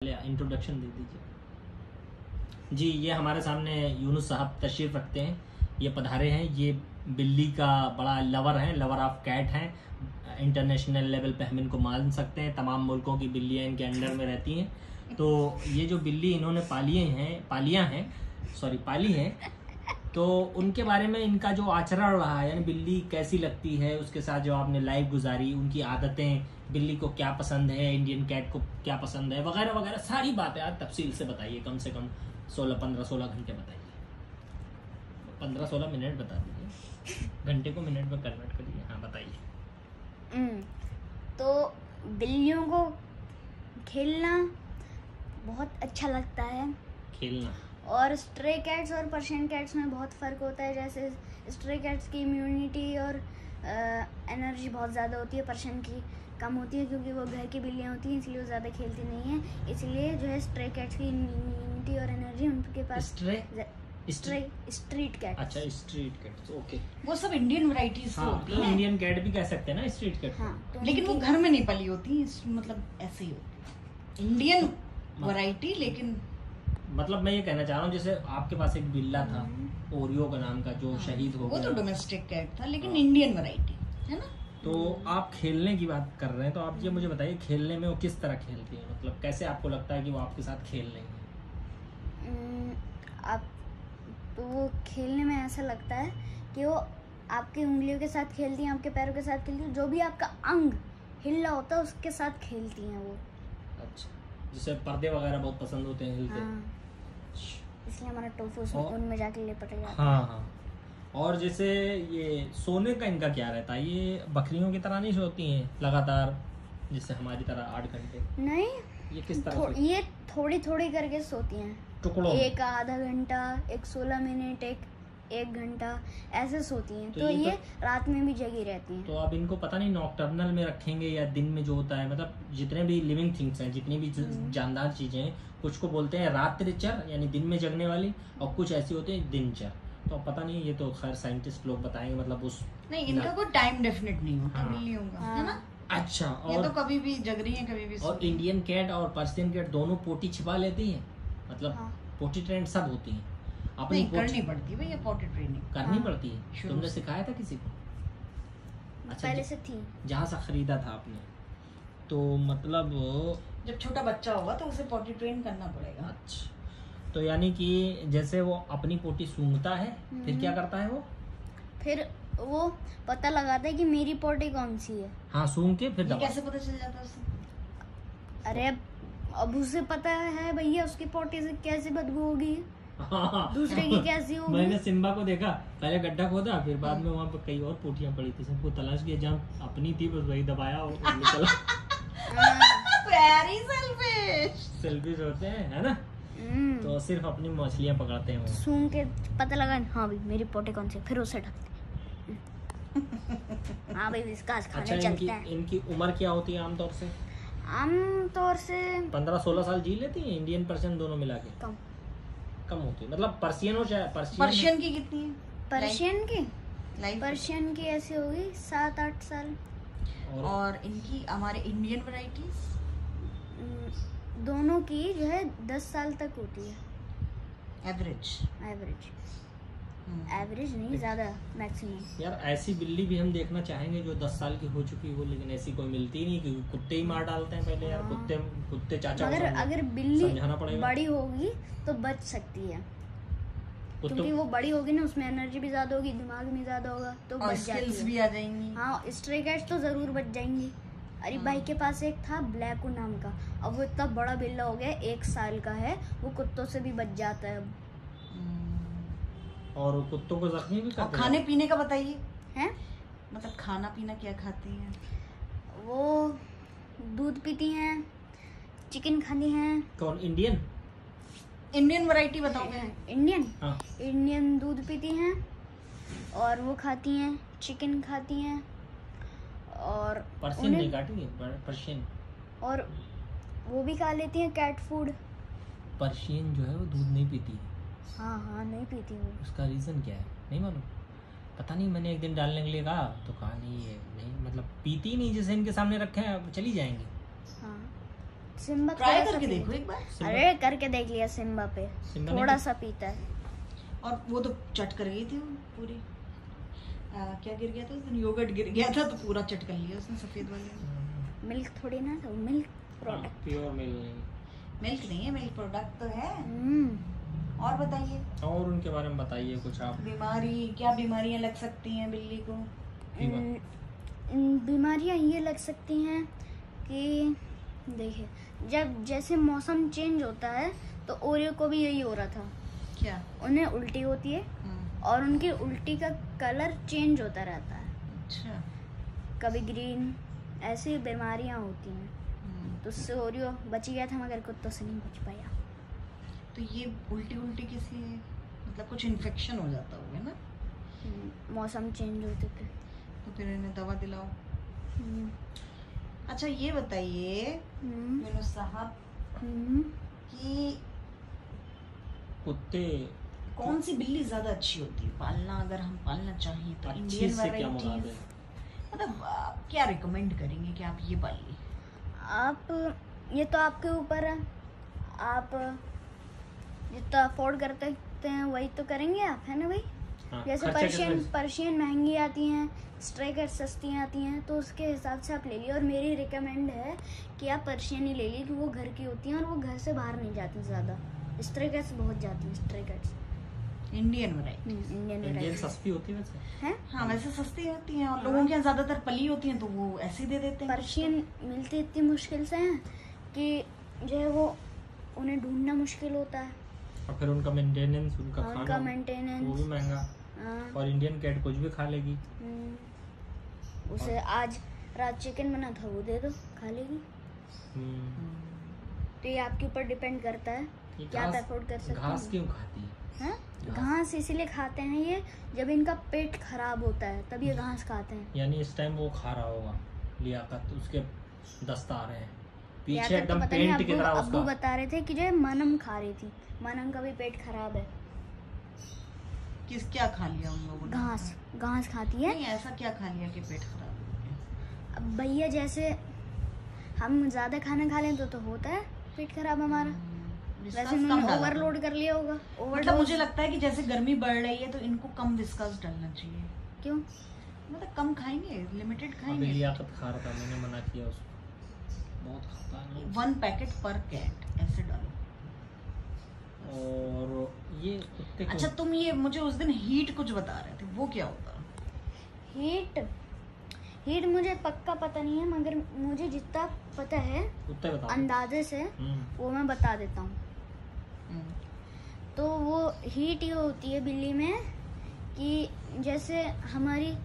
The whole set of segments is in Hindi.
इंट्रोडक्शन दे दीजिए जी। ये हमारे सामने यूनुस साहब तशरीफ रखते हैं, ये पधारे हैं। ये बिल्ली का बड़ा लवर है, लवर ऑफ कैट हैं। इंटरनेशनल लेवल पे हम इनको मान सकते हैं। तमाम मुल्कों की बिल्लियाँ इनके अंडर में रहती हैं। तो ये जो बिल्ली इन्होंने पाली हैं, तो उनके बारे में इनका जो आचरण रहा है, यानी बिल्ली कैसी लगती है, उसके साथ जो आपने लाइफ गुजारी, उनकी आदतें, बिल्ली को क्या पसंद है, इंडियन कैट को क्या पसंद है, वगैरह वगैरह सारी बातें आज तफसील से बताइए। कम से कम 15-16 घंटे बताइए। 15-16 मिनट बता दीजिए, घंटे को मिनट में कन्वर्ट करिए। हाँ बताइए। तो बिल्लियों को खेलना बहुत अच्छा लगता है। खेलना और स्ट्रे कैट्स और पर्शियन कैट्स में बहुत फ़र्क होता है। जैसे स्ट्रे कैट्स की इम्यूनिटी और एनर्जी बहुत ज़्यादा होती है, पर्शियन की कम होती है, क्योंकि वो घर की बिल्लियाँ होती हैं, इसलिए वो ज़्यादा खेलती नहीं है। इसलिए जो है स्ट्रे कैट्स की इम्यूनिटी और एनर्जी उनके पास। Street cat. अच्छा, स्ट्रीट कैट, ओके। वो सब इंडियन वैरायटीज होती हैं। इंडियन कैट भी कह सकते हैं ना स्ट्रीट कैट। हाँ, तो लेकिन वो घर में नहीं पली होती, मतलब ऐसे ही होती है इंडियन वैरायटी। लेकिन मतलब मैं ये कहना चाह रहा हूँ, जैसे आपके पास एक बिल्ला था ओरियो का नाम का, जो शहीद हो गया, वो तो डोमेस्टिक कैट था, लेकिन इंडियन वैरायटी है ना। तो आप खेलने की बात कर रहे हैं, तो आप ये मुझे बताइए, खेलने में वो किस तरह खेलती है? मतलब कैसे आपको लगता है कि वो आपके साथ खेल रही है? आप तो वो खेलने में ऐसा लगता है कि वो आपकी उंगलियों के साथ खेलती हैं, आपके पैरों के साथ खेलती हैं, जो भी आपका अंग हिल रहा होता है उसके साथ खेलती हैं वो। अच्छा, जैसे पर्दे वगैरह बहुत पसंद होते हैं हिलते। हाँ, इसलिए हमारा टोफू उनमें जाके लिपट जाता है। हाँ हाँ। और जैसे ये सोने का इनका क्या रहता है? ये बकरियों की तरह नहीं सोती हैं लगातार, जैसे हमारी तरह 8 घंटे? नहीं, ये किस तरह ये थोड़ी थोड़ी करके सोती हैं, टुकड़ों में। एक आधा घंटा, एक 16 मिनट, एक घंटा ऐसे सोती हैं। तो ये रात में भी जगी रहती हैं। तो अब इनको पता नहीं नॉकटर्नल में रखेंगे या दिन में जो होता है, मतलब जितने भी लिविंग थिंग्स हैं, जितनी भी जानदार चीजें हैं, कुछ को बोलते हैं रात्रिचर यानी दिन में जगने वाली, और कुछ ऐसी होती है दिनचर। तो पता नहीं, ये तो खैर साइंटिस्ट लोग बताएंगे। मतलब उस नहीं, इनका कोई टाइम डेफिनेट नहीं होता बिल्लियों का, है ना। अच्छा, और ये तो कभी भी जग रही है, कभी भी। और इंडियन कैट और पर्शियन कैट दोनों पोटी छिपा लेती हैं, मतलब पोटी ट्रेंड सब होती हैं। अपनी करनी पड़ती है भैया, पोटी ट्रेनिंग करनी पड़ती है। तुमने सिखाया था किसी को? अच्छा, पहले से थी, जहाँ से खरीदा था आपने, तो मतलब जब छोटा बच्चा होगा तो उसे पोटी ट्रेन करना पड़ेगा। अच्छा, तो यानी कि जैसे वो अपनी पोटी सूंघता है, फिर क्या करता है वो? फिर वो पता लगाता है कि मेरी पोटी कौन सी है। हाँ, सूंघ के फिर कैसे पता चल जाता है उसे? अरे अब उसे पता है भैया उसकी पोटी से कैसी बदबू होगी, दूसरे की कैसी होगी। मैंने सिम्बा को देखा, पहले गड्ढा खोदा, फिर बाद में वहाँ पे कई और पोटियां पड़ी थी, सबको तलाश किया, जहाँ अपनी थी बस वही दबाया और निकला। सेल्फिश होते हैं, है ना। तो सिर्फ अपनी मछलियां पकड़ते हैं वो। सूंघ के पता लगा, हाँ भाई मेरी पोटी कौन सी, फिर उसे ढकते हाँ भाई इसका खाने चलते हैं। इनकी उम्र क्या होती है आमतौर से? आमतौर से 15-16 साल जी लेती है। इंडियन पर्शियन दोनों मिला के कम होती है। मतलब पर्शियन हो चाहे पर्शियन की कितनी है? पर्शियन की ऐसी होगी 7-8 साल। और इनकी हमारे इंडियन वैरायटीज दोनों की जो है 10 साल तक होती है। एवरेज नहीं, ज्यादा मैक्सिमम। यार ऐसी बिल्ली भी हम देखना चाहेंगे जो 10 साल की हो चुकी हो, लेकिन ऐसी कोई मिलती नहीं, क्योंकि कुत्ते ही मार डालते हैं पहले। यार कुत्ते चाचा अगर बिल्ली बड़ी होगी तो बच सकती है, क्योंकि वो बड़ी होगी ना, उसमें एनर्जी भी ज्यादा होगी, दिमाग भी ज्यादा होगा, तो बच जाती है। भी आ जाएंगी। हाँ, स्ट्रे कैट्स तो जरूर बच जाएंगी। अरे भाई के पास एक था ब्लैकू नाम का, अब वो इतना बड़ा बिल्ला हो गया, 1 साल का है, वो कुत्तों से भी बच जाता है अब। और कुत्तों को जख्मी भी करते हैं। खाने पीने का बताइए, हैं? मतलब खाना पीना क्या खाती हैं? वो दूध पीती हैं, चिकन खाती हैं। कौन? इंडियन वैरायटी बताओगे? इंडियन दूध पीती हैं, और वो खाती हैं, चिकन खाती हैं, और पर्शियन नहीं खाती है, पर्शियन। और वो भी खा लेती हैं कैट फूड। पर्शियन जो है वो दूध नहीं पीती है। हाँ नहीं पीती वो। उसका रीजन क्या है नहीं मालूम? पता नहीं, मैंने एक दिन डालने के लिए कहा तो कहा नहीं, ये नहीं, मतलब पीती नहीं, जैसे इनके सामने रखे हैं चली जाएंगी। हाँ, सिम्बा ट्राई थोड़ा सा करके पीता देखो एक बार। सिम्बा? अरे करके देख लिया सिम्बा पे, सिम्बा ने थोड़ा तो- सा पीता है। और वो तो चट कर गई थी वो पूरी। क्या गिर गया था उस दिन? योगर्ट गिर गया था तो पूरा चट कर लिया उसने सफेद वाले ने। मिल्क थोड़ी ना था, milk product. Pure milk. Milk नहीं है, मिल्क प्रोडक्ट तो है। हम्म। और बताइए, और उनके बारे में बताइए कुछ आप। बीमारी, क्या बीमारियां लग सकती हैं बिल्ली को? बीमारियां ये लग सकती हैं कि देखिए, जब जैसे मौसम चेंज होता है तो ओरियो को भी यही हो रहा था। क्या? उन्हें उल्टी होती है और उनकी उल्टी का कलर चेंज होता रहता है, अच्छा। कभी ग्रीन, ऐसी बीमारियां होती हैं। तो उससे ओरियो बच गया था मगर कुत्तों से नहीं बच पाया। तो ये उल्टी उल्टी किस लिए? मतलब कुछ इन्फेक्शन हो जाता होगा ना? मौसम चेंज होते थे। तो फिर इन्हें दवा दिलाओ। हम्म, अच्छा ये बताइए हम्म, यूनुस साहब हम्म। कि कुत्ते कौन सी बिल्ली ज्यादा अच्छी होती है पालना, अगर हम पालना चाहें तो? अच्छी इंडियन से क्या मुराद वैरायटीज, है? मतलब आप क्या रिकमेंड करेंगे कि आप ये पालिए? आप, ये तो आपके ऊपर है, आप जितना अफोर्ड कर सकते हैं वही तो करेंगे आप, है ना भाई? हाँ, जैसे खर्चा कितना- पर्शियन महंगी आती हैं, स्ट्रे कैट सस्ती आती हैं, तो उसके हिसाब से आप ले लीजिए। और मेरी रिकमेंड है कि आप पर्शियन ही ले लीजिए, कि वो घर की होती हैं और वो घर से बाहर नहीं जाती ज़्यादा। स्ट्रे कैट्स बहुत जाती हैं, stray cats. Indian variety. Indian Indian variety सस्ती होती है वैसे। है। हाँ वैसे सस्ती होती हैं और लोगों के यहाँ ज्यादातर पली होती हैं तो वो ऐसे ही दे देते हैं। पर्शियन मिलती इतनी मुश्किल से हैं कि जो है वो उन्हें ढूंढना मुश्किल होता है। और फिर उनका मेंटेनेंस, उनका उनका खाना, वो मेंटेनेंस। भी महंगा। और इंडियन कैट कुछ भी खा लेगी। उसे आज रात चिकन बना था, वो दे दो, खा लेगी। हम्म, तो ये आपके ऊपर डिपेंड करता है ये कि आप अफोर्ड कर सकते घास हैं। क्यों खाती है? हैं? घास। घास इसीलिए खाते हैं ये, जब इनका पेट खराब होता है तब ये घास खाते हैं। यानी इस टाइम वो खा रहा होगा लियाकत, उसके दस्त आ रहे हैं पीछे या फिर तो एकदम पता नहीं, पेंट की तरह अब्बू उसका। बता रहे थे कि जो है मनम खा रही थी, मनम का भी पेट खराब है। क्या खा लिया उन लोगों ने? घास, घास खाती है। नहीं ऐसा क्या खा लिया कि पेट खराब हो गया? अब भैया जैसे हम ज्यादा खाना खा लें तो होता है पेट खराब हमारा। विस्कस वैसे कम उन्होंने डाला ओवरलोड कर लिया होगा। था। मतलब ओवरडोज। मुझे लगता है कि जैसे गर्मी बढ़ रही है तो इनको कम विस्कस डालना चाहिए। क्यों? मतलब कम खाएंगे, लिमिटेड अभी खाएंगे। लियाकत खा रहा था, मैंने मना किया उसको, बहुत खाता है। 1 पैकेट पर कैट ऐसे डालो। और ये कुत्ते को अच्छा तुम ये मुझे उस दिन हीट कुछ बता रहे थे, वो क्या होता है? हीट, हीट मुझे पक्का पता नहीं है, मगर मुझे जितना पता है कुत्ते बता अंदाजे से वो मैं बता देता हूँ। तो वो हीट ये होती है बिल्ली में कि जैसे हमारी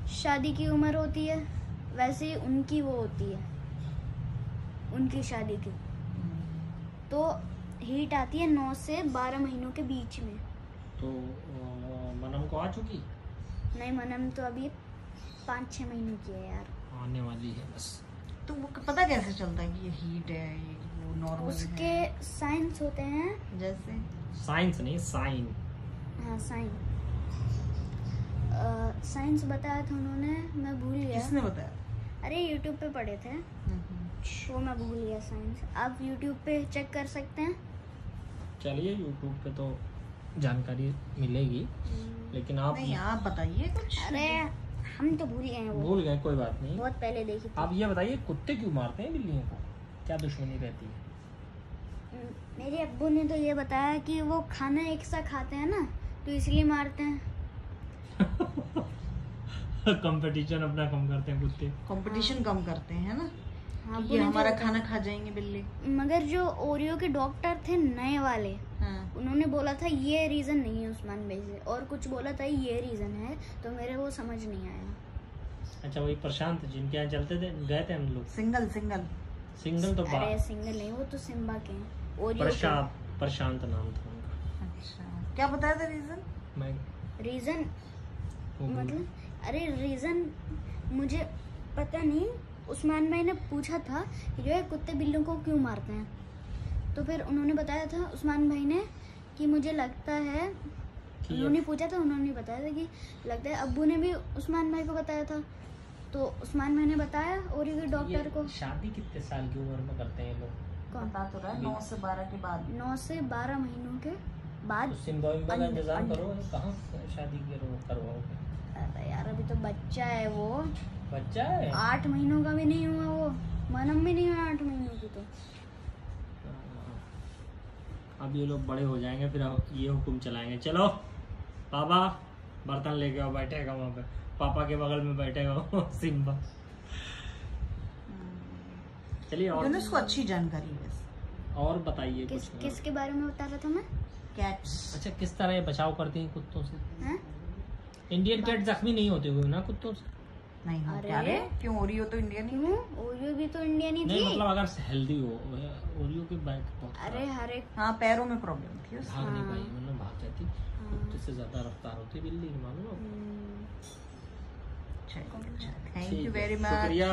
शादी की उम्र होती है वैसे ही उनकी वो होती है, उनकी शादी की। तो हीट आती है 9 से 12 महीनों के बीच में। तो मनम को आ चुकी, नहीं, मनम तो अभी 5-6 महीनों की है यार। आने वाली है बस। तो वो पता कैसे चलता है कि ये हीट है, ये वो नॉर्मल उसके है? साइंस होते हैं। जैसे साइंस नहीं, साइन। हाँ साइंस, साइंस बताया था उन्होंने, मैं भूल गया। किसने बताया? अरे यूट्यूब पे पढ़े थे, वो मैं भूल गया साइंस। आप यूट्यूब पे चेक कर सकते हैं। चलिए यूट्यूब पे तो जानकारी मिलेगी, लेकिन आप नहीं आप बताइए कुछ। अरे हम तो भूल गए हैं, वो भूल गए, कोई बात नहीं। बहुत पहले देखी थी। आप ये बताइए कुत्ते क्यों मारते हैं बिल्लियों को, क्या दुश्मनी रहती है? मेरे अब्बू ने तो ये बताया कि वो खाना एक सा खाते हैं ना, तो इसलिए मारते हैं। कंपटीशन अपना कम करते हैं कुत्ते। कंपटीशन कम करते हैं ना, हाँ, कि ये हमारा खाना खा जाएंगे बिल्ली। मगर जो ओरियो के डॉक्टर थे नए वाले, हाँ। उन्होंने बोला था ये रीजन नहीं है उस्मान भाई से, और कुछ बोला था ये रीजन है, तो मेरे वो समझ नहीं आया। अच्छा वही प्रशांत जिनके यहाँ चलते थे, गए थे हम लोग। सिंगल सिंगल सिंगल तो अरे सिंगल नहीं, वो तो सिम्बा के हैं, ओरियो प्रशांत, प्रशांत नाम था उनका। अच्छा क्या बताया था रीजन? मैं के रीजन, वो भूल- मतलब अरे रीजन मुझे पता नहीं। उस्मान भाई ने पूछा था कि जो है कुत्ते बिल्लियों को क्यों मारते हैं, तो फिर उन्होंने बताया था उस्मान भाई ने कि मुझे लगता है, कि उन्होंने पूछा था, उन्होंने बताया था कि लगता है अब्बू ने भी उस्मान भाई को बताया था, तो उस्मान भाई ने बताया ओरियो के डॉक्टर ये को। शादी कितने साल की उम्र में करते हैं ये लोग? कौन? बता तो रहा है 9 से 12 के बाद। 9 से 12 महीनों के बाद। तो सिम्बा विम्बा का इंतजाम अंडे। करो, कहाँ शादी करवाओगे? अरे यार अभी तो बच्चा है वो, बच्चा है। 8 महीनों का भी नहीं हुआ वो, मनम भी नहीं हुआ 8 महीनों की तो। अब ये लोग बड़े हो जाएंगे फिर ये हुक्म चलाएंगे, चलो पापा बर्तन लेके आओ, बैठेगा वहाँ पे पापा के बगल में बैठेगा वो सिम्बा। चलिए और यूनुस को अच्छी जानकारी है और बताइए किस कुछ। किसके बारे में बता रहा था मैं? कैट्स। अच्छा, किस तरह ये बचाव करती हैं कुत्तों से? हैं? इंडियन कैट जख्मी नहीं होते हुए ना कुत्तों से? नहीं हो अरे। क्या रे? क्यों? ओरियो तो इंडियन ही क्यों? ओरियो भी तो इंडियन ही नहीं थी। मतलब अगर हेल्दी हो, ओरियो के बैक बहुत अरे हर एक हाँ, पैरों में प्रॉब्लम थी उसको। भाग नहीं हाँ। पाई, मतलब भाग जाती। कुत्ते से ज्यादा रफ्तार होती बिल्ली की, मालूम है? हम्म, थैंक ठीक यू है, वेरी मच। शुक्रिया।